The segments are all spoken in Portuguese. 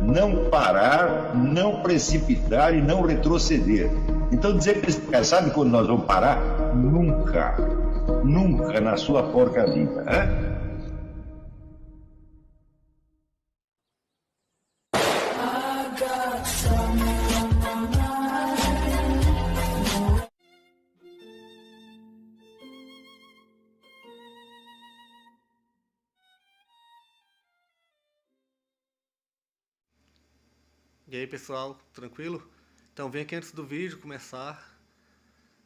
não parar, não precipitar e não retroceder. Então dizer para esse cara, sabe quando nós vamos parar? Nunca. Nunca na sua porca vida. Né? E aí pessoal, tranquilo? Então vem aqui antes do vídeo começar,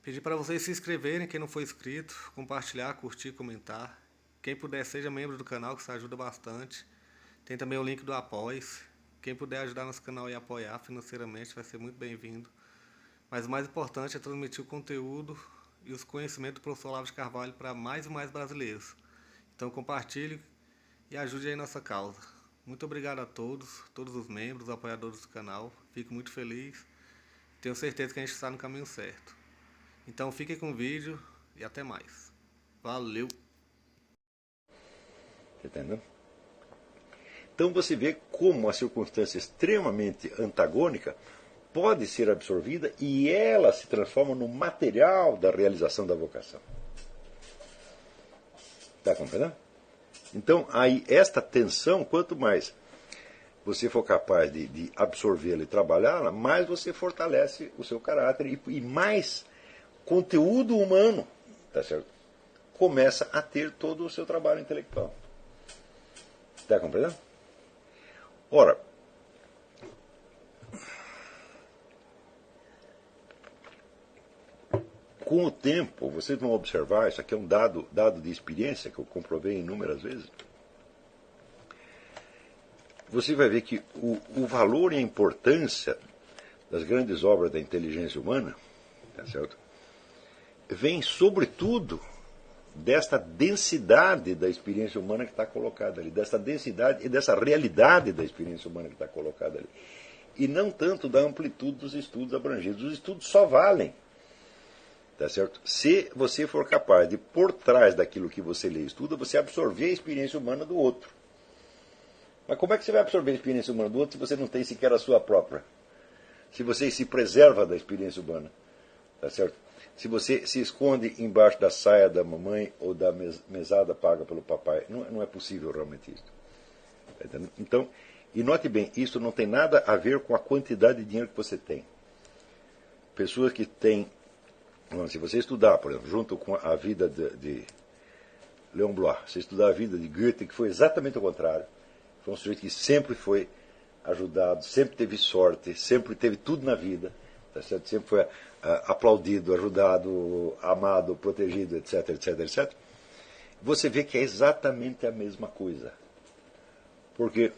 pedir para vocês se inscreverem, quem não for inscrito, compartilhar, curtir, comentar. Quem puder seja membro do canal, que isso ajuda bastante. Tem também o link do Apoia-se. Quem puder ajudar nosso canal e apoiar financeiramente vai ser muito bem-vindo. Mas o mais importante é transmitir o conteúdo e os conhecimentos do professor Olavo de Carvalho para mais e mais brasileiros. Então compartilhe e ajude aí nossa causa. Muito obrigado a todos os membros, apoiadores do canal. Fico muito feliz. Tenho certeza que a gente está no caminho certo. Então fiquem com o vídeo e até mais. Valeu! Entendeu? Então você vê como uma circunstância extremamente antagônica pode ser absorvida e ela se transforma no material da realização da vocação. Está compreendendo? Então, aí, esta tensão, quanto mais você for capaz de absorvê-la e trabalhá-la, mais você fortalece o seu caráter e mais conteúdo humano, tá certo? Começa a ter todo o seu trabalho intelectual. Está compreendendo? Ora, com o tempo, vocês vão observar, isso aqui é um dado de experiência que eu comprovei inúmeras vezes. Você vai ver que o valor e a importância das grandes obras da inteligência humana, tá certo? Vem sobretudo desta densidade da experiência humana que está colocada ali, dessa densidade e dessa realidade da experiência humana que está colocada ali. E não tanto da amplitude dos estudos abrangidos. Os estudos só valem, tá certo? Se você for capaz de, por trás daquilo que você lê e estuda, você absorver a experiência humana do outro. Mas como é que você vai absorver a experiência humana do outro se você não tem sequer a sua própria? Se você se preserva da experiência humana, tá certo? Se você se esconde embaixo da saia da mamãe ou da mesada paga pelo papai, não é possível realmente isso. Tá entendendo? Então, e note bem, isso não tem nada a ver com a quantidade de dinheiro que você tem. Pessoas que têm, se você estudar, por exemplo, junto com a vida de Leon Bloch, você estudar a vida de Goethe, que foi exatamente o contrário. Foi um sujeito que sempre foi ajudado, sempre teve sorte, sempre teve tudo na vida, tá certo? Sempre foi aplaudido, ajudado, amado, protegido, etc, etc, etc. Você vê que é exatamente a mesma coisa. Porque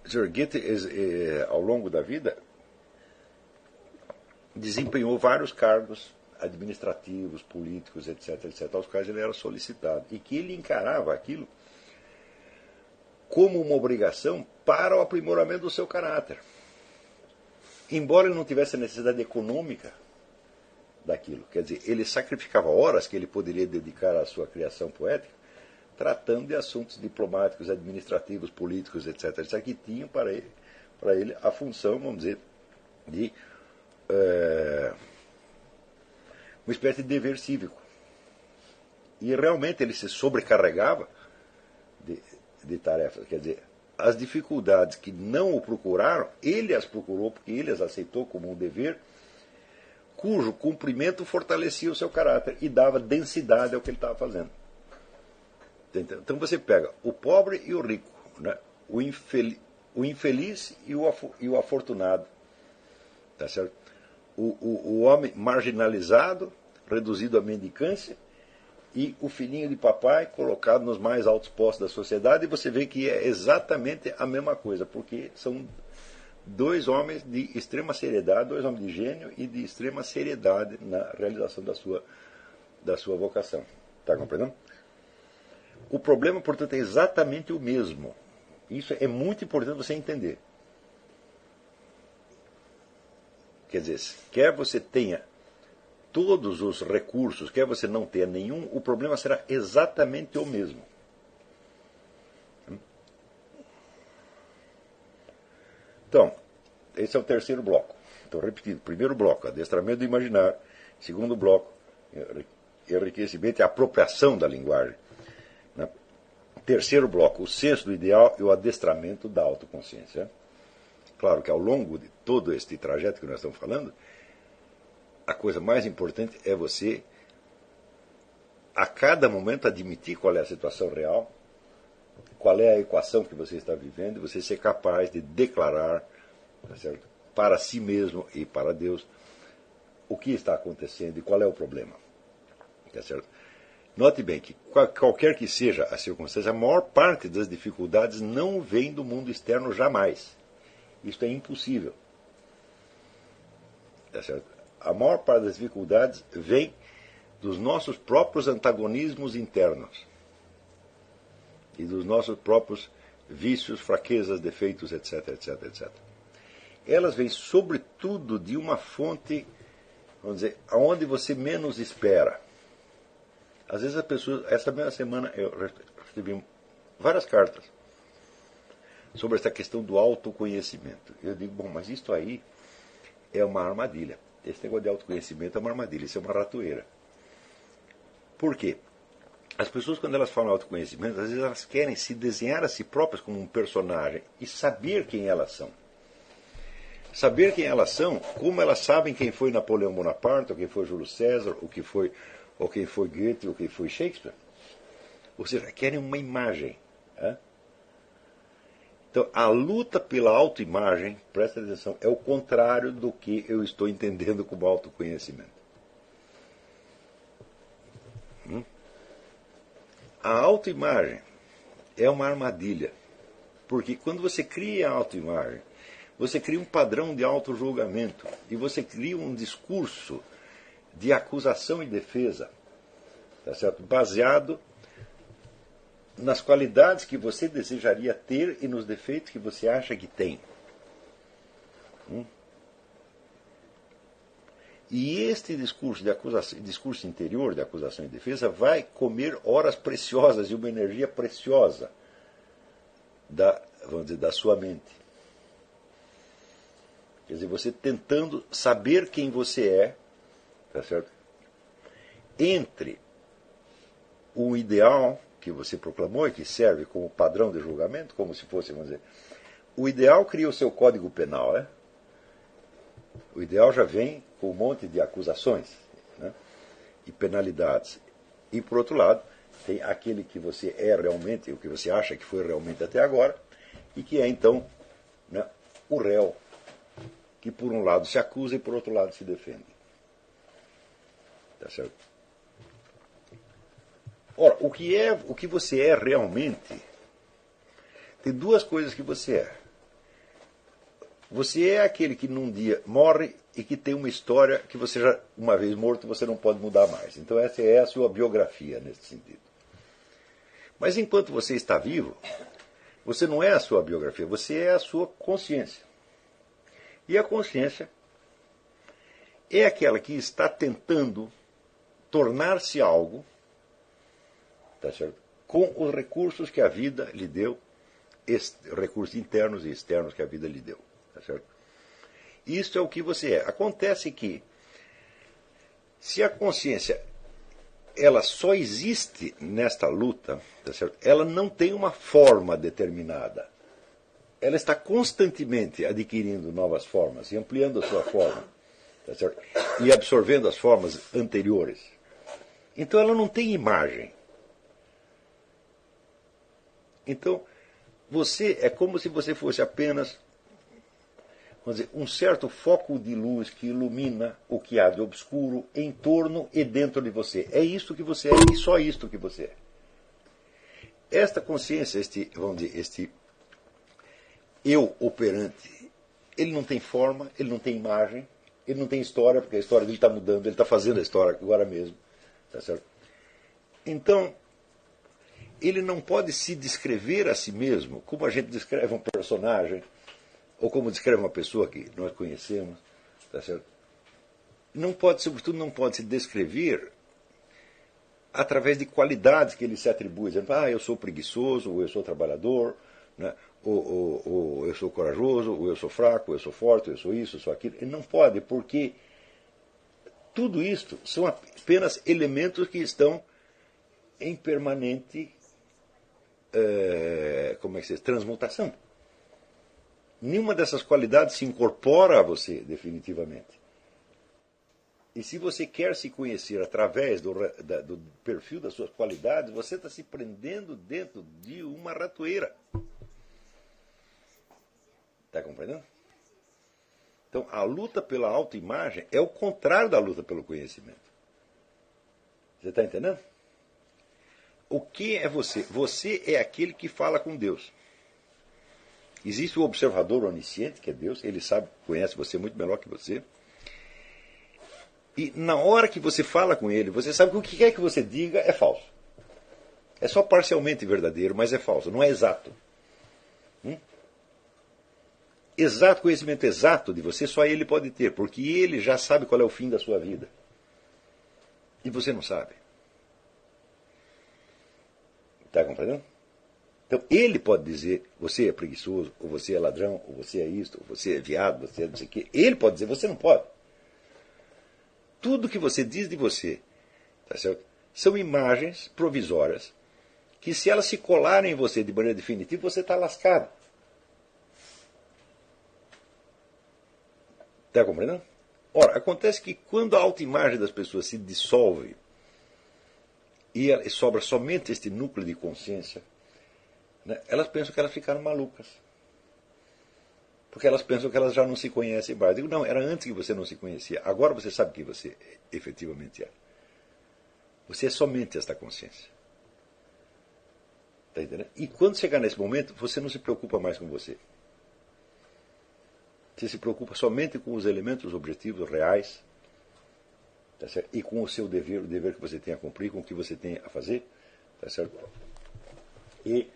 Goethe, ao longo da vida, desempenhou vários cargos administrativos, políticos, etc, etc, aos quais ele era solicitado. E que ele encarava aquilo como uma obrigação para o aprimoramento do seu caráter. Embora ele não tivesse a necessidade econômica daquilo. Quer dizer, ele sacrificava horas que ele poderia dedicar à sua criação poética, tratando de assuntos diplomáticos, administrativos, políticos, etc., etc., que tinham para ele a função, vamos dizer, de uma espécie de dever cívico. E realmente ele se sobrecarregava de tarefas. Quer dizer, as dificuldades que não o procuraram, ele as procurou porque ele as aceitou como um dever, cujo cumprimento fortalecia o seu caráter e dava densidade ao que ele estava fazendo. Então você pega o pobre e o rico, né? o infeliz e o afortunado, tá certo? O homem marginalizado, reduzido à mendicância, e o filhinho de papai colocado nos mais altos postos da sociedade, e você vê que é exatamente a mesma coisa, porque são dois homens de extrema seriedade, dois homens de gênio e de extrema seriedade na realização da sua vocação. Está compreendendo? O problema, portanto, é exatamente o mesmo. Isso é muito importante você entender. Quer dizer, quer você tenha todos os recursos, quer você não tenha nenhum, o problema será exatamente o mesmo. Então, esse é o terceiro bloco. Estou repetindo. Primeiro bloco, adestramento do imaginário. Segundo bloco, enriquecimento e apropriação da linguagem. Terceiro bloco, o senso do ideal e o adestramento da autoconsciência. Claro que ao longo de todo este trajeto que nós estamos falando, a coisa mais importante é você, a cada momento, admitir qual é a situação real, qual é a equação que você está vivendo, e você ser capaz de declarar, tá certo, para si mesmo e para Deus o que está acontecendo e qual é o problema. Tá certo? Note bem que, qualquer que seja a circunstância, a maior parte das dificuldades não vem do mundo externo jamais. Isso é impossível. Tá certo? A maior parte das dificuldades vem dos nossos próprios antagonismos internos e dos nossos próprios vícios, fraquezas, defeitos, etc, etc, etc. Elas vêm, sobretudo, de uma fonte, vamos dizer, aonde você menos espera. Às vezes as pessoas, essa mesma semana eu recebi várias cartas sobre essa questão do autoconhecimento. Eu digo, bom, mas isso aí é uma armadilha. Esse negócio de autoconhecimento é uma armadilha, isso é uma ratoeira. Por quê? As pessoas, quando elas falam autoconhecimento, às vezes elas querem se desenhar a si próprias como um personagem e saber quem elas são. Saber quem elas são, como elas sabem quem foi Napoleão Bonaparte, ou quem foi Júlio César, ou quem foi Goethe, ou quem foi Shakespeare. Ou seja, querem uma imagem. Né? Então, a luta pela autoimagem, presta atenção, é o contrário do que eu estou entendendo como autoconhecimento. A autoimagem é uma armadilha. Porque quando você cria a autoimagem, você cria um padrão de autojulgamento e você cria um discurso de acusação e defesa, tá certo? Baseado nas qualidades que você desejaria ter e nos defeitos que você acha que tem. E este discurso de acusação, discurso interior de acusação e defesa vai comer horas preciosas e uma energia preciosa vamos dizer, da sua mente. Quer dizer, você tentando saber quem você é, tá certo? Entre o ideal que você proclamou e que serve como padrão de julgamento, como se fosse, vamos dizer, o ideal cria o seu código penal, né? O ideal já vem com um monte de acusações, né? E penalidades. E, por outro lado, tem aquele que você é realmente, o que você acha que foi realmente até agora, e que é, então, né, o réu, que por um lado se acusa e por outro lado se defende. Tá certo? Ora, o que você é realmente, tem duas coisas que você é. Você é aquele que num dia morre e que tem uma história que você já, uma vez morto, você não pode mudar mais. Então essa é a sua biografia nesse sentido. Mas enquanto você está vivo, você não é a sua biografia, você é a sua consciência. E a consciência é aquela que está tentando tornar-se algo, tá certo? Com os recursos que a vida lhe deu, recursos internos e externos que a vida lhe deu. Tá certo? Isso é o que você é. Acontece que, se a consciência ela só existe nesta luta, tá certo? Ela não tem uma forma determinada. Ela está constantemente adquirindo novas formas e ampliando a sua forma, tá certo? E absorvendo as formas anteriores. Então ela não tem imagem. Então, você é como se você fosse apenas, vamos dizer, um certo foco de luz que ilumina o que há de obscuro em torno e dentro de você. É isto que você é e só isto que você é. Esta consciência, vamos dizer, este eu operante, ele não tem forma, ele não tem imagem, ele não tem história, porque a história dele está mudando, ele está fazendo a história agora mesmo. Tá certo? Então, ele não pode se descrever a si mesmo como a gente descreve um personagem, ou como descreve uma pessoa que nós conhecemos, tá certo? não pode, sobretudo, não pode se descrever através de qualidades que ele se atribui, dizendo, eu sou preguiçoso, ou eu sou trabalhador, né? ou eu sou corajoso, ou eu sou fraco, ou eu sou forte, ou eu sou isso, eu sou aquilo. Ele não pode, porque tudo isto são apenas elementos que estão em permanente transmutação. Nenhuma dessas qualidades se incorpora a você definitivamente. E se você quer se conhecer através do perfil das suas qualidades, você está se prendendo dentro de uma ratoeira. Está compreendendo? Então, a luta pela autoimagem é o contrário da luta pelo conhecimento. Você está entendendo? O que é você? Você é aquele que fala com Deus. Existe o observador onisciente, que é Deus, ele sabe, conhece você muito melhor que você. E na hora que você fala com ele, você sabe que o que quer que você diga é falso. É só parcialmente verdadeiro, mas é falso, não é exato. Exato, conhecimento exato de você, só ele pode ter, porque ele já sabe qual é o fim da sua vida. E você não sabe. Está compreendendo? Então ele pode dizer, você é preguiçoso, ou você é ladrão, ou você é isto, ou você é viado, você é não sei o quê. Ele pode dizer, você não pode. Tudo que você diz de você, tá certo? São imagens provisórias que, se elas se colarem em você de maneira definitiva, você está lascado. Está compreendendo? Ora, acontece que quando a autoimagem das pessoas se dissolve e sobra somente este núcleo de consciência, né, elas pensam que elas ficaram malucas. Porque elas pensam que elas já não se conhecem mais. Eu digo, não, era antes que você não se conhecia. Agora você sabe quem você efetivamente é. Você é somente esta consciência. Está entendendo? E quando chegar nesse momento, você não se preocupa mais com você. Você se preocupa somente com os elementos objetivos reais, tá certo? E com o seu dever, o dever que você tem a cumprir, com o que você tem a fazer. Tá certo? E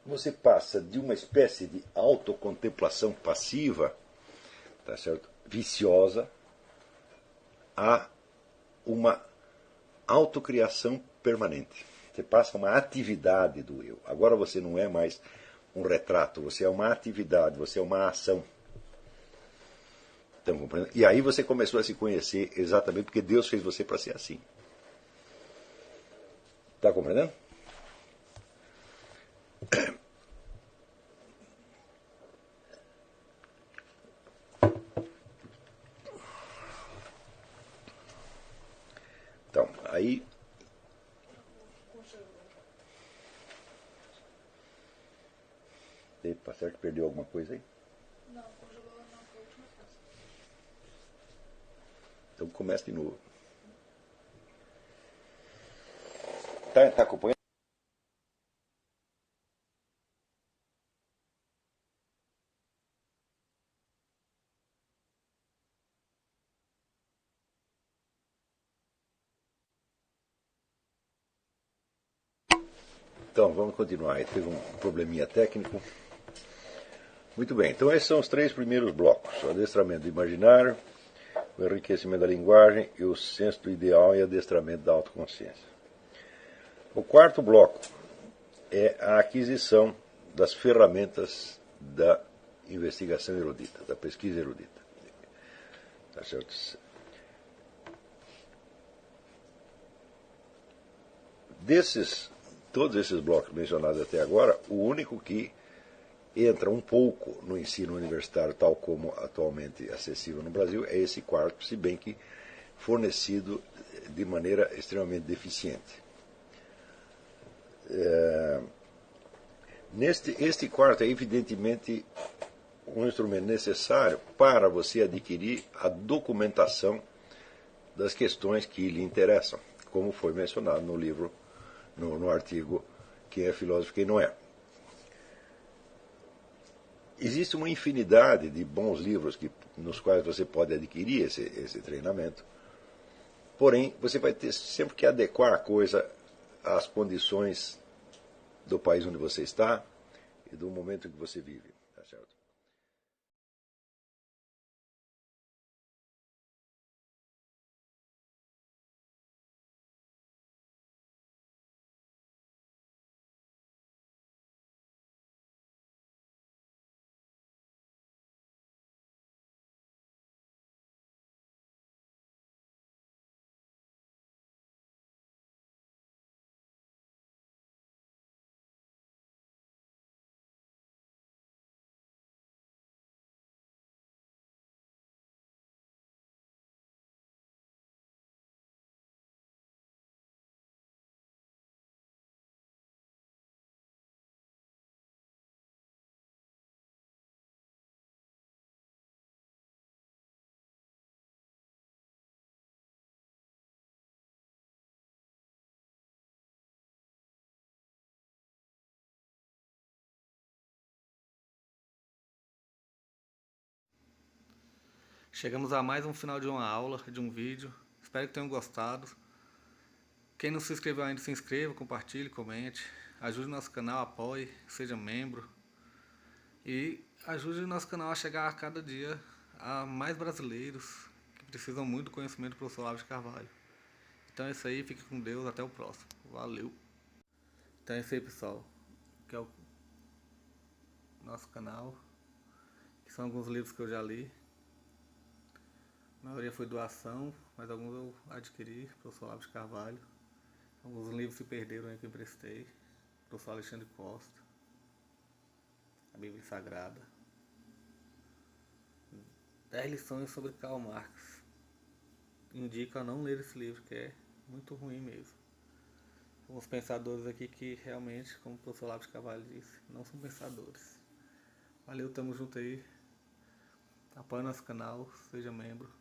você passa de uma espécie de autocontemplação passiva, tá certo? Viciosa, a uma autocriação permanente. Você passa uma atividade do eu. Agora você não é mais um retrato, você é uma atividade, você é uma ação. Estão compreendendo? E aí você começou a se conhecer exatamente porque Deus fez você para ser assim. Está compreendendo? Então, aí... Epa, será que perdeu alguma coisa aí? Não, congelou na última frase. Então começa de novo. Tá acompanhando? Então, vamos continuar. Aí teve um probleminha técnico. Muito bem, então esses são os 3 primeiros blocos. O adestramento do imaginário, o enriquecimento da linguagem e o senso do ideal e adestramento da autoconsciência. O 4º bloco é a aquisição das ferramentas da investigação erudita, da pesquisa erudita. Tá certo? Todos esses blocos mencionados até agora, o único que entra um pouco no ensino universitário, tal como atualmente acessível no Brasil, é esse 4º, se bem que fornecido de maneira extremamente deficiente. Este 4º é evidentemente um instrumento necessário para você adquirir a documentação das questões que lhe interessam, como foi mencionado no livro, no artigo Quem é Filósofo e Quem Não É. Existe uma infinidade de bons livros nos quais você pode adquirir esse treinamento, porém você vai ter sempre que adequar a coisa às condições do país onde você está e do momento em que você vive. Tá certo? Chegamos a mais um final de uma aula, de um vídeo. Espero que tenham gostado. Quem não se inscreveu ainda, se inscreva, compartilhe, comente. Ajude o nosso canal, apoie, seja membro. E ajude o nosso canal a chegar a cada dia a mais brasileiros que precisam muito do conhecimento do professor Olavo de Carvalho. Então é isso aí, fique com Deus, até o próximo. Valeu! Então é isso aí, pessoal. Que é o nosso canal. Que são alguns livros que eu já li. A maioria foi doação, mas alguns eu adquiri, professor Olavo de Carvalho. Alguns livros se perderam aí que eu emprestei. Professor Alexandre Costa. A Bíblia Sagrada. 10 lições sobre Karl Marx. Indico a não ler esse livro, que é muito ruim mesmo. Alguns pensadores aqui que realmente, como o professor Olavo de Carvalho disse, não são pensadores. Valeu, tamo junto aí. Apoie nosso canal, seja membro.